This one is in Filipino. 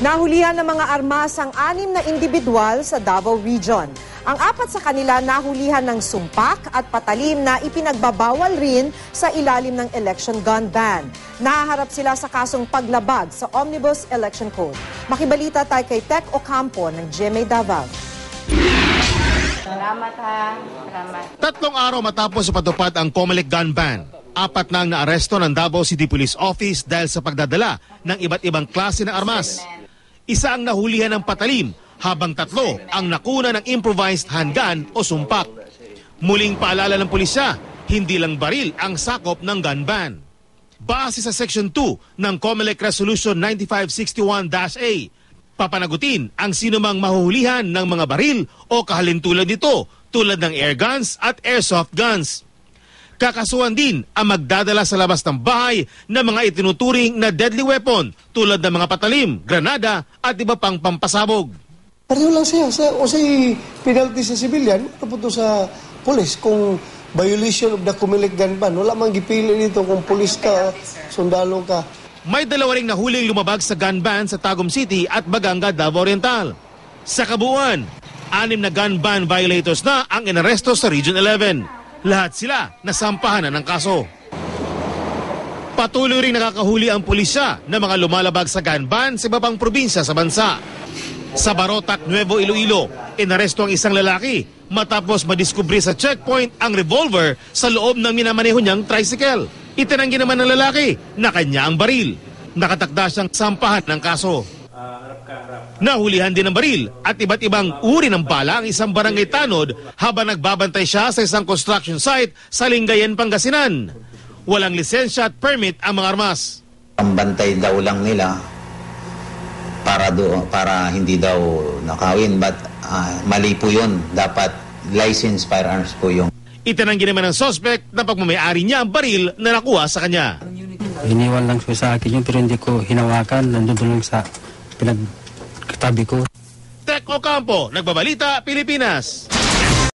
Nahulihan ng mga armas ang 6 na individual sa Davao Region. Ang 4 sa kanila nahulihan ng sumpak at patalim na ipinagbabawal rin sa ilalim ng election gun ban. Nahaharap sila sa kasong paglabag sa Omnibus Election Code. Makibalita tayo kay Tech Ocampo ng GMA Davao. Salamat ha. Salamat. 3 araw matapos ipatupad ang COMELEC gun ban, 4 na ang naaresto ng Davao City Police Office dahil sa pagdadala ng iba't ibang klase ng armas. Isa ang nahulihan ng patalim, habang 3 ang nakuna ng improvised handgun o sumpak. Muling paalala ng pulisya, hindi lang baril ang sakop ng gun ban. Base sa Section 2 ng COMELEC Resolution 9561-A, papanagutin ang sinumang mahuhulihan ng mga baril o kahalintulad nito tulad ng air guns at airsoft guns. Kakasuhan din ang magdadala sa labas ng bahay ng mga itinuturing na deadly weapon tulad ng mga patalim, granada at iba pang pampasabog. Pareho lang siya. O sa penalty sa civilian, kapunto sa police kung violation of the COMELEC gun ban. Wala mang gipili dito kung police ka, sundalo ka. May 2 ring nahuling lumabag sa gun ban sa Tagum City at Baganga, Davao Oriental. Sa kabuuan, 6 na gun ban violators na ang inaresto sa Region 11. Lahat sila nasampahan na ng kaso. Patuloy ring nakakahuli ang pulisya ng mga lumalabag sa gun ban sa iba pang probinsya sa bansa. Sa Barotac, Nuevo Iloilo, inaresto ang isang lalaki matapos madiskubre sa checkpoint ang revolver sa loob ng minamaneho niyang tricycle. Itinanggi naman ng lalaki na kanya ang baril. Nakatakda siyang sampahan ng kaso. Nahulihan din ng baril at iba't ibang uri ng bala ang isang barangay tanod habang nagbabantay siya sa isang construction site sa Lingayen, Pangasinan. Walang lisensya at permit ang mga armas. Ang bantay daw lang nila para hindi daw nakawin, but mali po yun. Dapat licensed firearms po yung. Itinanggi naman ng suspect na pagmamayari niya ang baril na nakuha sa kanya. Hiniwan lang sa akin yun pero hindi ko hinawakan. Nandun lang sa pinagkatabi ko. Tech Ocampo, Nagbabalita, Pilipinas.